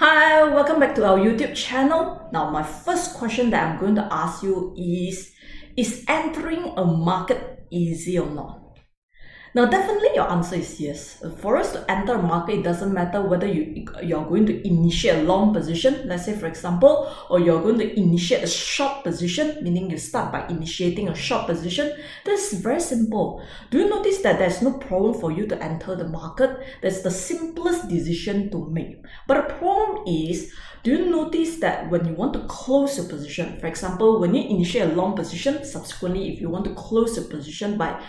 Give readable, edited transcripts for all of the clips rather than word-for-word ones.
Hi, welcome back to our YouTube channel. Now, my first question that I'm going to ask you is entering a market easy or not? Now, definitely your answer is yes. For us to enter a market, it doesn't matter whether you're going to initiate a long position, let's say for example, or you're going to initiate a short position, meaning you start by initiating a short position. This is very simple. Do you notice that there's no problem for you to enter the market? That's the simplest decision to make. But the problem is, do you notice that when you want to close your position, for example, when you initiate a long position, subsequently, if you want to close your position by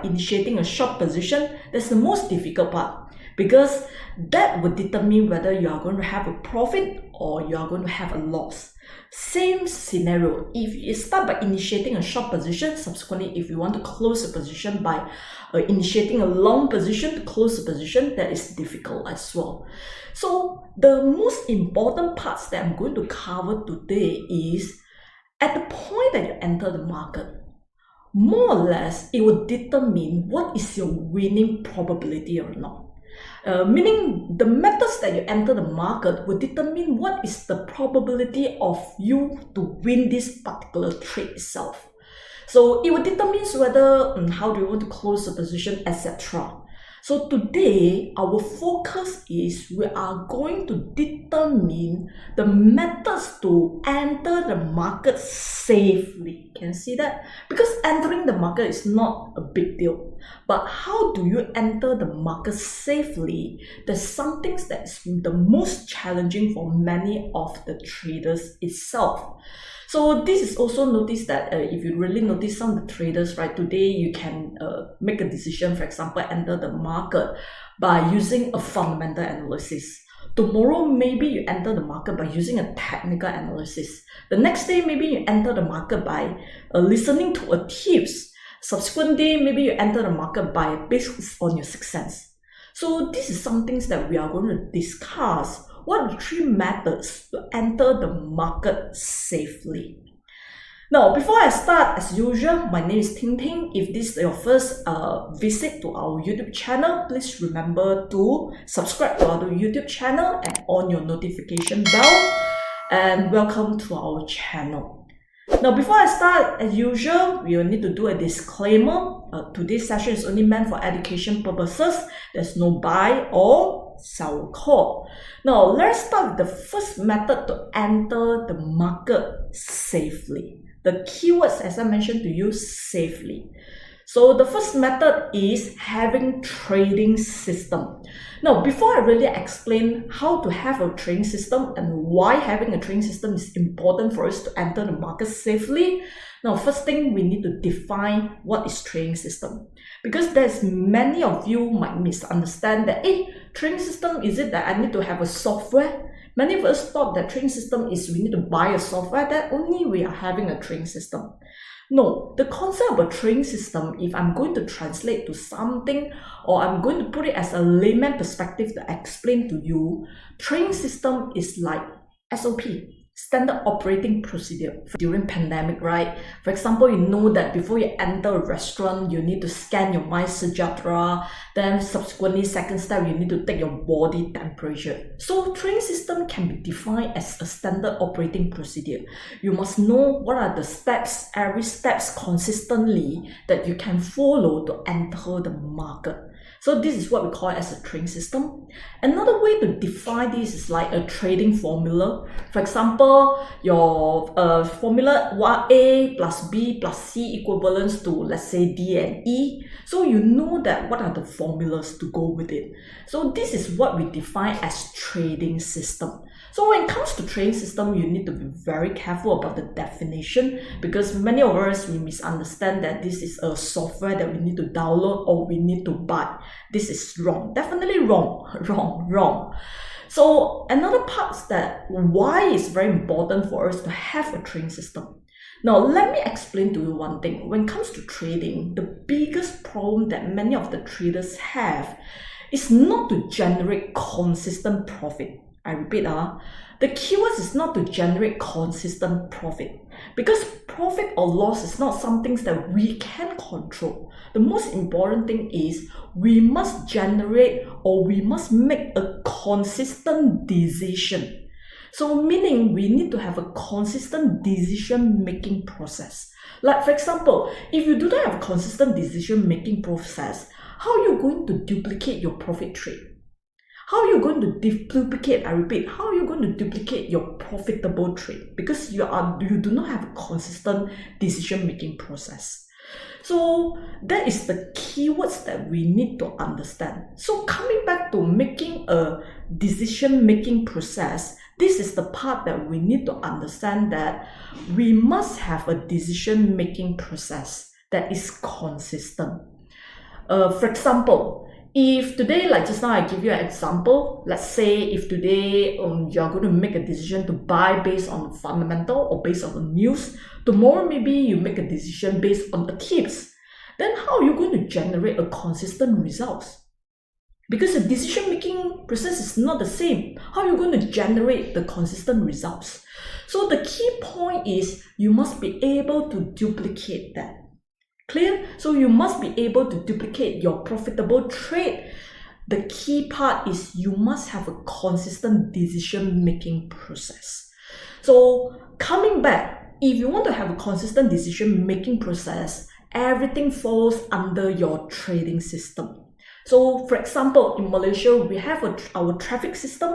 initiating a short position, that's the most difficult part, because that would determine whether you are going to have a profit or you are going to have a loss. Same scenario, if you start by initiating a short position, subsequently if you want to close a position by initiating a long position to close the position, that is difficult as well. So the most important parts that I'm going to cover today is at the point that you enter the market, more or less it will determine what is your winning probability or not. Meaning the methods that you enter the market will determine what is the probability of you to win this particular trade itself. So it will determine whether how do you want to close the position, etc. So today, our focus is we are going to determine the methods to enter the market safely. Can you see that? Because entering the market is not a big deal. But how do you enter the market safely? There's some things that's the most challenging for many of the traders itself. So this is also notice that if you really notice some of the traders, right, today you can make a decision, for example, enter the market by using a fundamental analysis. Tomorrow, maybe you enter the market by using a technical analysis. The next day, maybe you enter the market by listening to a tips. Subsequent day, maybe you enter the market by based on your sixth sense. So this is some things that we are going to discuss. What are the three methods to enter the market safely? Now, before I start, as usual, my name is Ting Ting. If this is your first visit to our YouTube channel, please remember to subscribe to our YouTube channel and on your notification bell. And welcome to our channel. Now, before I start, as usual, we will need to do a disclaimer. Today's session is only meant for education purposes. There's no buy or sell call. Now, let's start with the first method to enter the market safely. The keywords, as I mentioned to you, safely. So the first method is having trading system. Now, before I really explain how to have a trading system and why having a trading system is important for us to enter the market safely, now first thing we need to define what is trading system. Because there's many of you might misunderstand that, trading system, is it that I need to have a software? Many of us thought that trading system is we need to buy a software, that only we are having a trading system. No, the concept of a trading system, if I'm going to translate to something or I'm going to put it as a layman perspective to explain to you, trading system is like SOP, standard operating procedure during pandemic, right? For example, you know that before you enter a restaurant, you need to scan your MySejahtera. Then subsequently, second step, you need to take your body temperature. So trading system can be defined as a standard operating procedure. You must know what are the steps, every steps consistently that you can follow to enter the market. So this is what we call it as a trading system. Another way to define this is like a trading formula. For example, your formula A plus B plus C equivalents to, let's say, D and E. So you know that what are the formulas to go with it. So this is what we define as trading system. So when it comes to trading system, you need to be very careful about the definition, because many of us, we misunderstand that this is a software that we need to download or we need to buy. This is wrong. Definitely wrong. Wrong. So another part is that why it's very important for us to have a trading system. Now, let me explain to you one thing. When it comes to trading, the biggest problem that many of the traders have is not to generate consistent profit. I repeat, the keywords is not to generate consistent profit, because profit or loss is not something that we can control. The most important thing is we must generate, or we must make a consistent decision. So meaning we need to have a consistent decision making process. Like for example, if you do not have a consistent decision making process, how are you going to duplicate your profit trade? How are you going to duplicate, I repeat, how are you going to duplicate your profitable trade? Because you do not have a consistent decision-making process. So that is the keywords that we need to understand. So coming back to making a decision-making process, this is the part that we need to understand, that we must have a decision-making process that is consistent. For example, if today, like just now I give you an example, let's say if today you're going to make a decision to buy based on fundamental or based on the news, tomorrow maybe you make a decision based on the tips, then how are you going to generate a consistent results? Because the decision making process is not the same. How are you going to generate the consistent results? So the key point is you must be able to duplicate that. Clear? So you must be able to duplicate your profitable trade. The key part is you must have a consistent decision-making process. So coming back, if you want to have a consistent decision-making process, everything falls under your trading system. So for example, in Malaysia, we have our traffic system.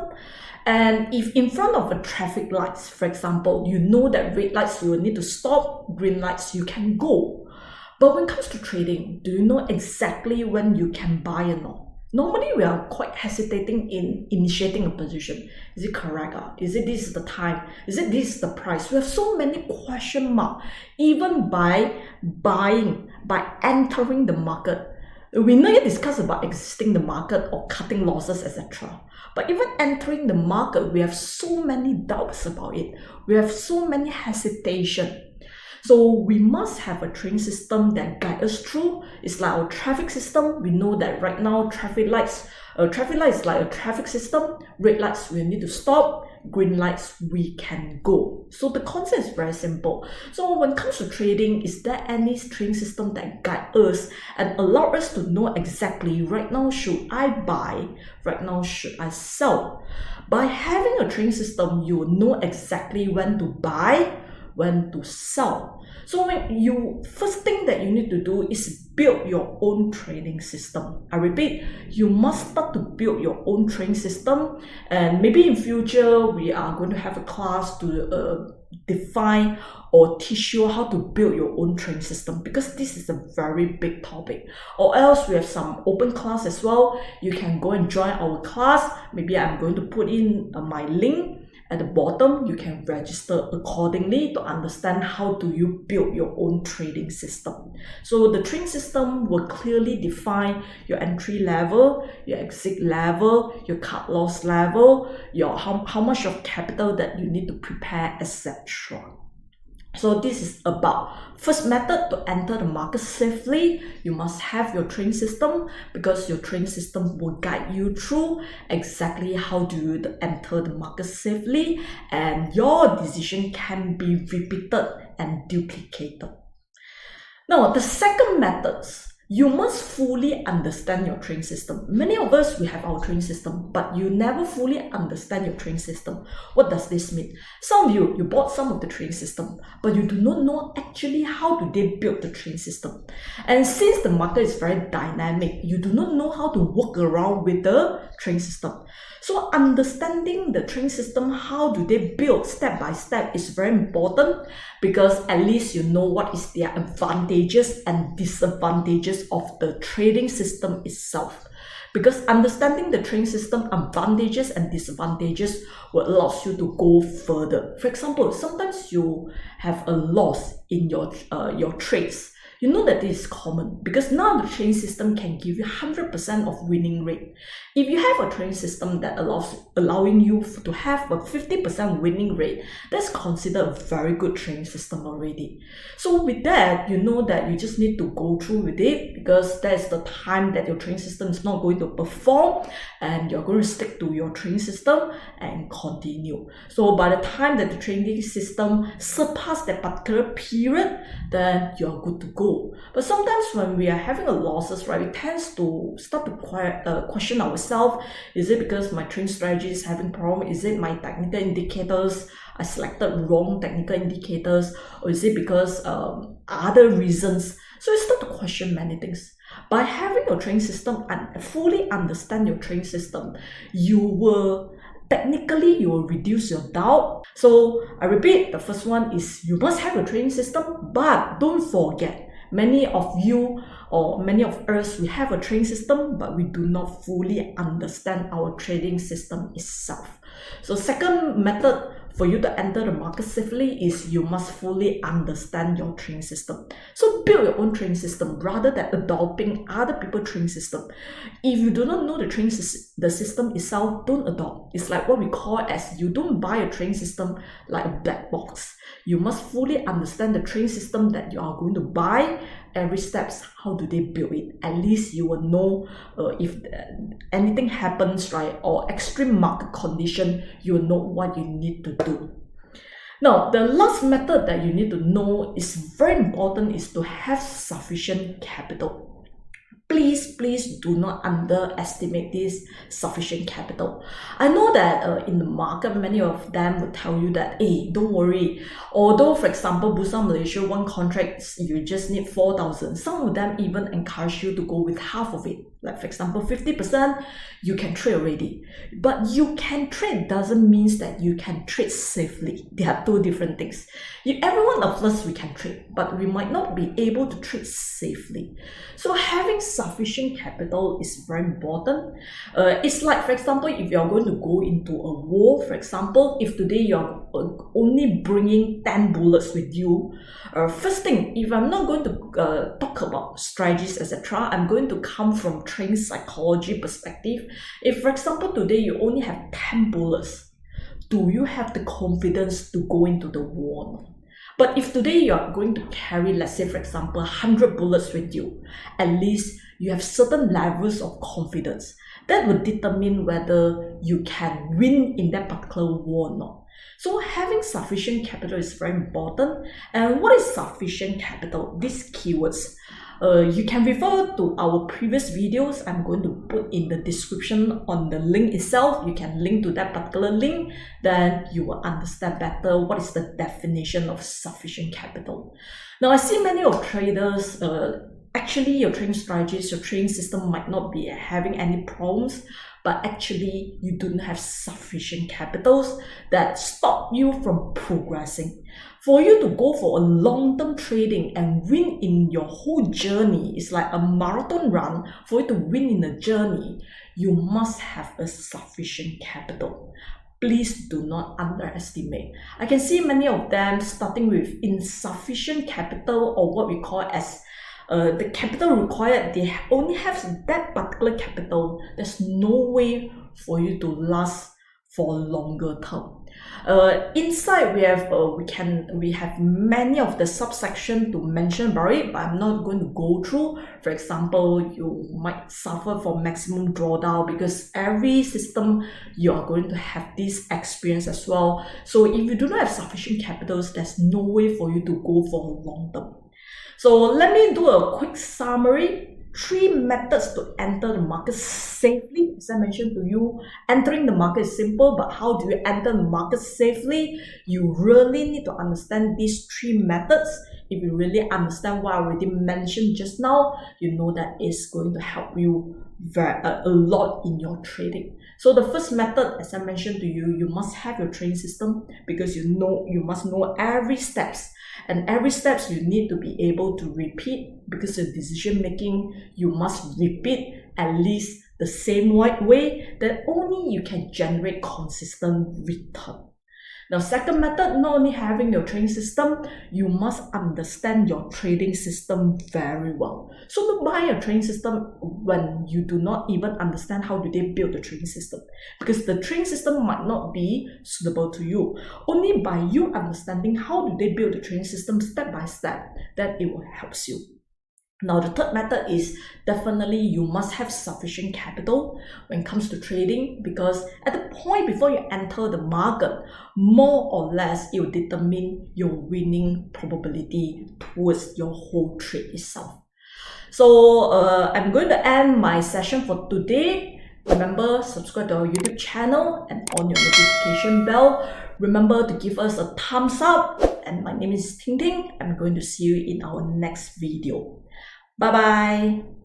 And if in front of a traffic lights, for example, you know that red lights you will need to stop, green lights you can go. But when it comes to trading, do you know exactly when you can buy or not? Normally, we are quite hesitating in initiating a position. Is it correct? Is it this is the time? Is it this is the price? We have so many question marks. Even by buying, by entering the market, we not yet discuss about exiting the market or cutting losses, etc. But even entering the market, we have so many doubts about it. We have so many hesitation. So we must have a trading system that guides us through. It's like our traffic system. We know that right now traffic lights is like a traffic system. Red lights we need to stop. Green lights we can go. So the concept is very simple. So when it comes to trading, is there any trading system that guides us and allow us to know exactly right now should I buy, right now should I sell? By having a trading system, you will know exactly when to buy, when to sell. So first thing that you need to do is build your own trading system. I repeat, you must start to build your own trading system, and maybe in future we are going to have a class to define or teach you how to build your own trading system, because this is a very big topic. Or else we have some open class as well. You can go and join our class. Maybe I'm going to put in my link at the bottom. You can register accordingly to understand how do you build your own trading system. So the trading system will clearly define your entry level, your exit level, your cut loss level, your how much of capital that you need to prepare, etc. So this is about first method to enter the market safely. You must have your trading system, because your trading system will guide you through exactly how do you enter the market safely, and your decision can be repeated and duplicated. Now, the second method, you must fully understand your trading system. Many of us, we have our trading system, but you never fully understand your trading system. What does this mean? Some of you bought some of the trading system, but you do not know actually how do they build the trading system. And since the market is very dynamic, you do not know how to work around with the trading system. So understanding the trading system, how do they build step by step, is very important, because at least you know what is their advantages and disadvantages of the trading system itself. Because understanding the trading system advantages and disadvantages will allow you to go further. For example, sometimes you have a loss in your trades. You know that this is common because now the training system can give you 100% of winning rate. If you have a training system that allowing you to have a 50% winning rate, that's considered a very good training system already. So with that, you know that you just need to go through with it because that's the time that your training system is not going to perform and you're going to stick to your training system and continue. So by the time that the training system surpasses that particular period, then you're good to go. But sometimes when we are having a losses, right, we tend to start to question ourselves. Is it because my training strategy is having problem? Is it my technical indicators? I selected wrong technical indicators, or is it because other reasons? So you start to question many things. By having your training system and fully understand your training system, you will reduce your doubt. So I repeat, the first one is you must have a training system, but don't forget, many of you or many of us, we have a training system, but we do not fully understand our trading system itself. So second method for you to enter the market safely is you must fully understand your training system. So build your own training system rather than adopting other people's training system. If you do not know the system itself, don't adopt. It's like what we call as you don't buy a training system like a black box. You must fully understand the training system that you are going to buy. Every steps, how do they build it? At least you will know if anything happens, right, or extreme market condition, you will know what you need to do. Now, the last method that you need to know is very important is to have sufficient capital. Please do not underestimate this sufficient capital. I know that in the market, many of them would tell you that, hey, don't worry. Although, for example, Bursa Malaysia, one contract, you just need 4,000. Some of them even encourage you to go with half of it. Like, for example, 50%, you can trade already. But you can trade doesn't mean that you can trade safely. They are two different things. Every one of us, we can trade, but we might not be able to trade safely. So having sufficient capital is very important. It's like, for example, if you're going to go into a war, for example, if today you're only bringing 10 bullets with you, first thing, if I'm not going to talk about strategies, etc., I'm going to come from training psychology perspective. If, for example, today you only have 10 bullets, do you have the confidence to go into the war? But if today you are going to carry, let's say, for example, 100 bullets with you, at least you have certain levels of confidence. That will determine whether you can win in that particular war or not. So having sufficient capital is very important. And what is sufficient capital? These keywords. You can refer to our previous videos. I'm going to put in the description on the link itself. You can link to that particular link. Then you will understand better what is the definition of sufficient capital. Now, I see many of traders, actually your trading strategies, your trading system might not be having any problems, but actually you don't have sufficient capitals that stop you from progressing. For you to go for a long-term trading and win in your whole journey, it's like a marathon run. For you to win in a journey, you must have a sufficient capital. Please do not underestimate. I can see many of them starting with insufficient capital, or what we call as the capital required, they only have that particular capital. There's no way for you to last for a longer term. Inside we have many of the subsection to mention about it, but I'm not going to go through. For example, you might suffer from maximum drawdown because every system you are going to have this experience as well. So if you do not have sufficient capitals, there's no way for you to go for a long term. So let me do a quick summary. 3 methods to enter the market safely. As I mentioned to you, entering the market is simple, but how do you enter the market safely? You really need to understand these 3 methods. If you really understand what I already mentioned just now, you know that it's going to help you a lot in your trading. So the first method, as I mentioned to you, you must have your trading system because you must know every steps. And every steps you need to be able to repeat because of decision making, you must repeat at least the same way that only you can generate consistent return. Now, second method, not only having your trading system, you must understand your trading system very well. So don't buy a trading system when you do not even understand how do they build the trading system, because the trading system might not be suitable to you. Only by you understanding how do they build the trading system step by step, that it will help you. Now, the third method is definitely you must have sufficient capital when it comes to trading, because at the point before you enter the market, more or less it will determine your winning probability towards your whole trade itself. So I'm going to end my session for today. Remember, subscribe to our YouTube channel and on your notification bell. Remember to give us a thumbs up. And my name is Ting Ting. I'm going to see you in our next video. Bye bye.